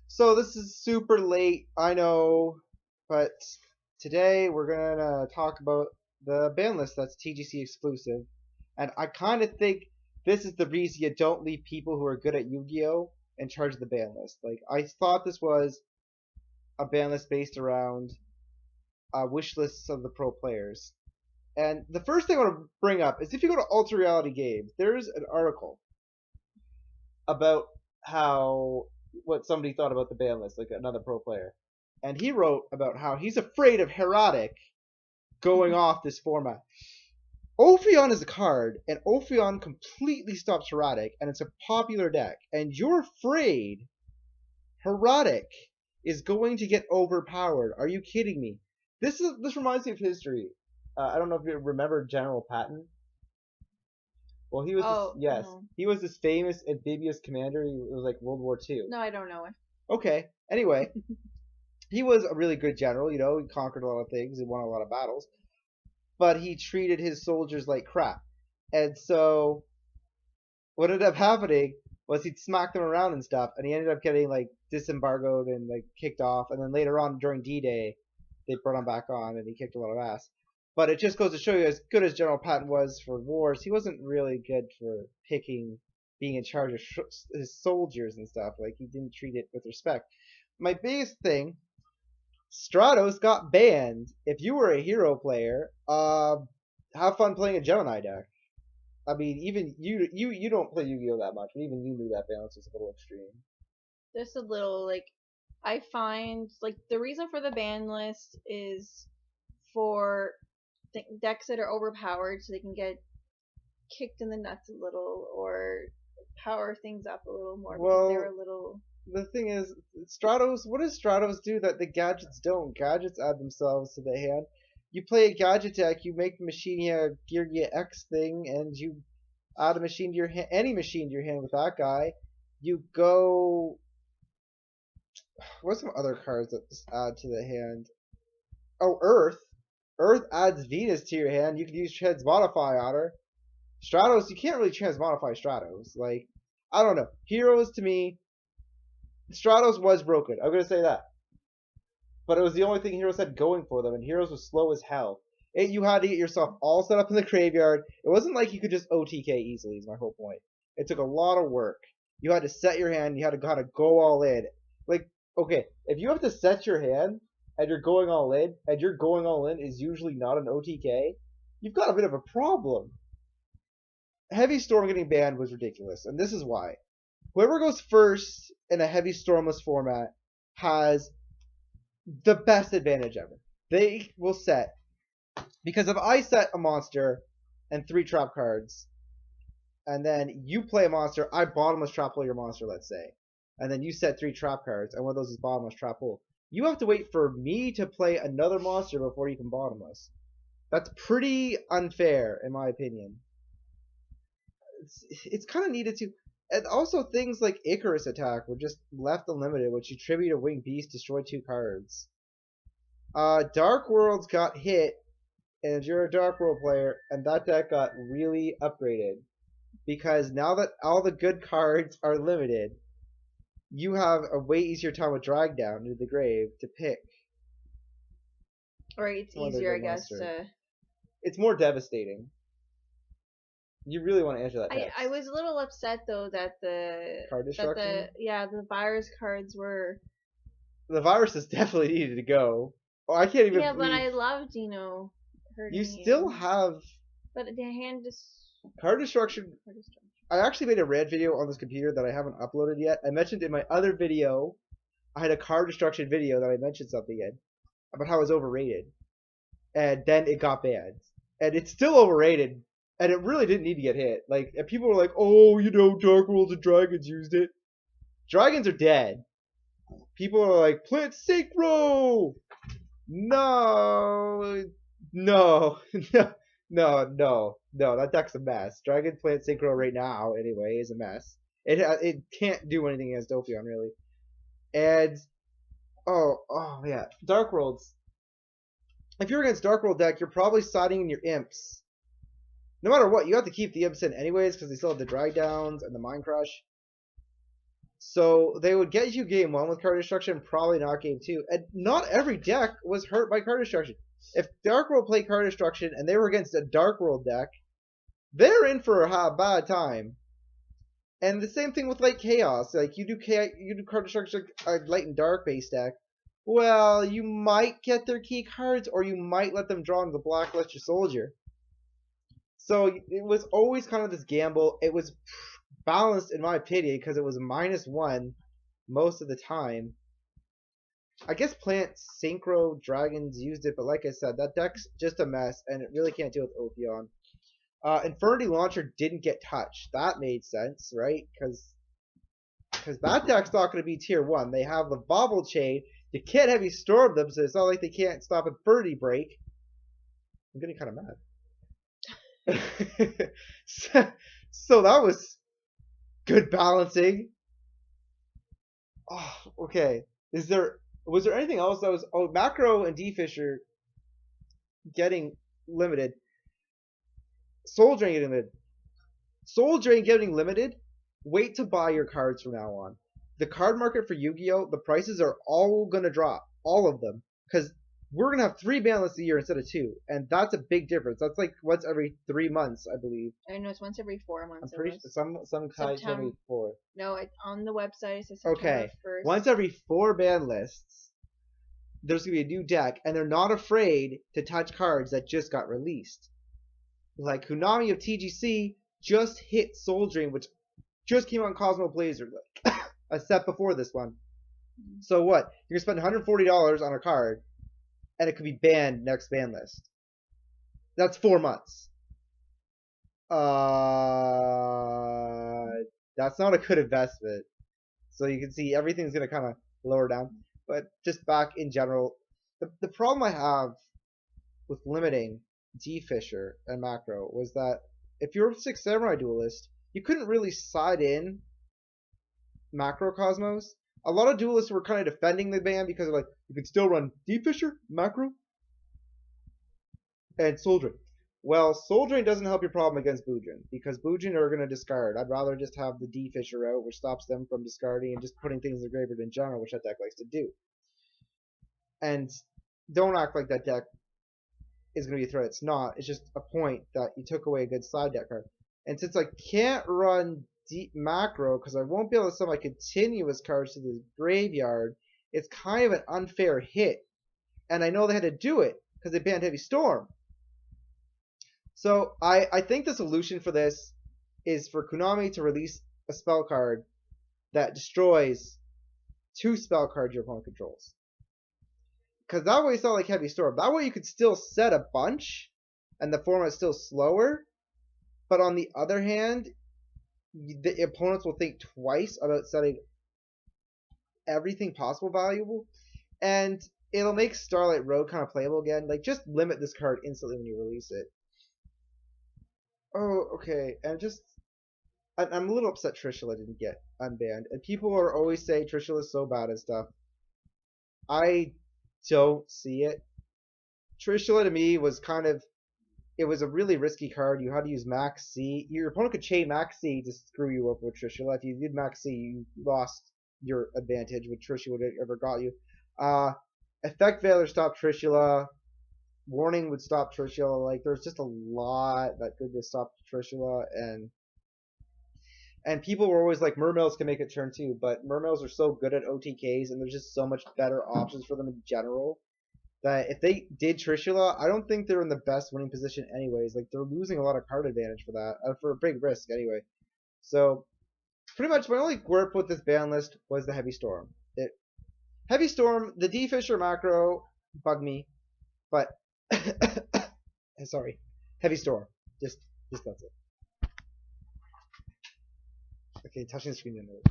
So this is super late, I know, but today we're gonna talk about the ban list that's TGC exclusive, and I kind of think this is the reason you don't leave people who are good at Yu-Gi-Oh in charge of the ban list. Like I thought this was a ban list based around wish lists of the pro players. And the first thing I want to bring up is if you go to Ultra Reality Games, there's an article about how what somebody thought about the ban list, like another pro player. And he wrote about how he's afraid of Herodic going off this format. Ophion is a card, and Ophion completely stops Herodic, and it's a popular deck. And you're afraid Herodic is going to get overpowered. Are you kidding me? This reminds me of history. I don't know if you remember General Patton. Well, he was this, Oh, yes, he was this famous amphibious commander. It was like World War II. no, I don't know it. Okay. Anyway, he was a really good general. You know, he conquered a lot of things. He won a lot of battles, but he treated his soldiers like crap. And so, what ended up happening was he'd smack them around and stuff, and he ended up getting like disembargoed and like kicked off. And then later on during D-Day, they brought him back on, and he kicked a lot of ass. But it just goes to show you, as good as General Patton was for wars, he wasn't really good for being in charge of his soldiers and stuff. Like, he didn't treat it with respect. My biggest thing, Stratos got banned. If you were a hero player, have fun playing a Gemini deck. I mean, even you don't play Yu-Gi-Oh that much, but even you knew that balance was a little extreme. Just a little like I find like the reason for the ban list is for decks that are overpowered so they can get kicked in the nuts a little or power things up a little more because they're Well, a little. the thing is, Stratos. What does Stratos do that the gadgets don't? Gadgets add themselves to the hand. You play a gadget deck, you make the Machinia Geargia X thing, and you add a machine to your hand, any machine to your hand with that guy. You go. What's some other cards that just add to the hand? Oh, Earth. Earth adds Venus to your hand. You can use Transmodify on her. Stratos, you can't really Transmodify Stratos. Like, I don't know. Heroes to me, Stratos was broken. I'm gonna say that. But it was the only thing Heroes had going for them, and Heroes was slow as hell. You had to get yourself all set up in the graveyard. It wasn't like you could just OTK easily, is my whole point. It took a lot of work. You had to set your hand, you had to kind of go all in. Like, okay, if you have to set your hand, and you're going all in, and your going all in is usually not an OTK, you've got a bit of a problem. Heavy Storm getting banned was ridiculous, and this is why. Whoever goes first in a Heavy Stormless format has the best advantage ever. They will set, because if I set a monster and 3 trap cards, and then you play a monster, I bottomless trap hole your monster, let's say, and then you set 3 trap cards, and one of those is bottomless trap hole. You have to wait for me to play another monster before you can bottomless. That's pretty unfair, in my opinion. It's kind of needed to. And also things like Icarus attack were just left unlimited, which you tribute a winged beast, destroy 2 cards. Dark Worlds got hit, and you're a Dark World player, and that deck got really upgraded. Because now that all the good cards are limited, you have a way easier time with Drag Down into the grave to pick. Or it's easier, I guess, to. It's more devastating. You really want to answer that text. I was a little upset though that the card destruction. The virus cards were. The viruses definitely needed to go. Oh, I can't even. Yeah, but I loved hurting you still have. But the hand just. Card destruction. I actually made a rant video on this computer that I haven't uploaded yet. I mentioned in my other video, I had a card destruction video that I mentioned something in about how it was overrated, and then it got banned, and it's still overrated. And it really didn't need to get hit. Like, and people were like, oh, you know, Dark Worlds and Dragons used it. Dragons are dead. People are like, Plant Synchro! No. No. No. That deck's a mess. Dragon Plant Synchro right now, anyway, is a mess. It can't do anything against Ophion, really. And, oh, yeah. Dark Worlds. If you're against Dark World deck, you're probably siding in your Imps. No matter what, you have to keep the Imps in anyways because they still have the Drag Downs and the Mind Crush. So they would get you game 1 with card destruction, probably not game 2. And not every deck was hurt by card destruction. If Dark World played card destruction and they were against a Dark World deck, they're in for a bad time. And the same thing with like Chaos. Like you do card destruction light and dark base deck. Well, you might get their key cards, or you might let them draw into the blacklist your soldier. So it was always kind of this gamble. It was balanced in my opinion because it was -1 most of the time. I guess Plant Synchro Dragons used it, but like I said, that deck's just a mess, and it really can't deal with Ophion. Infernity Launcher didn't get touched. That made sense, right? Because that deck's not going to be tier 1. They have the Bobble Chain. You can't heavy storm them, so it's not like they can't stop Infernity Break. I'm getting kind of mad. so that was good balancing. Oh, okay. Was there anything else that was... Oh, Macro and D-Fisher getting limited. Soul Drain getting limited. Soul Drain getting limited. Wait to buy your cards from now on. The card market for Yu-Gi-Oh! The prices are all going to drop. All of them. Because we're going to have 3 banlists a year instead of 2. And that's a big difference. That's like once every 3 months, I believe. I know it's once every 4 months. I'm pretty sure some guy told me 4. No, on the website it says September 1st. Once every 4 ban lists, there's going to be a new deck. And they're not afraid to touch cards that just got released. Like Konami of TGC just hit Soul Drain, which just came out in Cosmo Blazer, like a step before this one. So what? You're gonna spend $140 on a card, and it could be banned next ban list. That's 4 months. That's not a good investment. So you can see everything's gonna kind of lower down. But just back in general, the problem I have with limiting D-Fisher and Macro was that if you're a 6 Samurai duelist, you couldn't really side in Macro Cosmos. A lot of duelists were kind of defending the ban because they're like, you can still run D-Fisher, Macro, and Soul Drain. Well, Soul Drain doesn't help your problem against Boojin, because Boojin are going to discard. I'd rather just have the D-Fisher out, which stops them from discarding and just putting things in the graveyard in general, which that deck likes to do. And don't act like that deck is going to be a threat. It's not. It's just a point that you took away a good side deck card. And since I can't run deep macro because I won't be able to send my continuous cards to the graveyard, it's kind of an unfair hit. And I know they had to do it because they banned Heavy Storm. So I think the solution for this is for Konami to release a spell card that destroys 2 spell cards your opponent controls. Because that way it's not like Heavy Storm. That way you could still set a bunch, and the format's still slower. But on the other hand, the opponents will think twice about setting everything possible valuable. And it'll make Starlight Road kind of playable again. Like, just limit this card instantly when you release it. Oh, okay. And I'm a little upset Trishula didn't get unbanned. And people are always saying Trishula's so bad and stuff. I don't see it. Trishula to me was it was a really risky card. You had to use Max C. Your opponent could chain Max C to screw you over with Trishula. If you did Max C, you lost your advantage, which Trishula would have ever got you. Effect Veiler stopped Trishula. Warning would stop Trishula. Like, there's just a lot that could have stopped Trishula, and people were always like, Mermails can make it turn 2, but Mermails are so good at OTKs, and there's just so much better options for them in general, that if they did Trishula, I don't think they're in the best winning position anyways. Like, they're losing a lot of card advantage for that, for a big risk anyway. So, pretty much my only gripe with this ban list was the Heavy Storm. Heavy Storm, the D-Fisher macro bugged me, but sorry, Heavy Storm. Just that's it. Okay, touching the screen didn't work.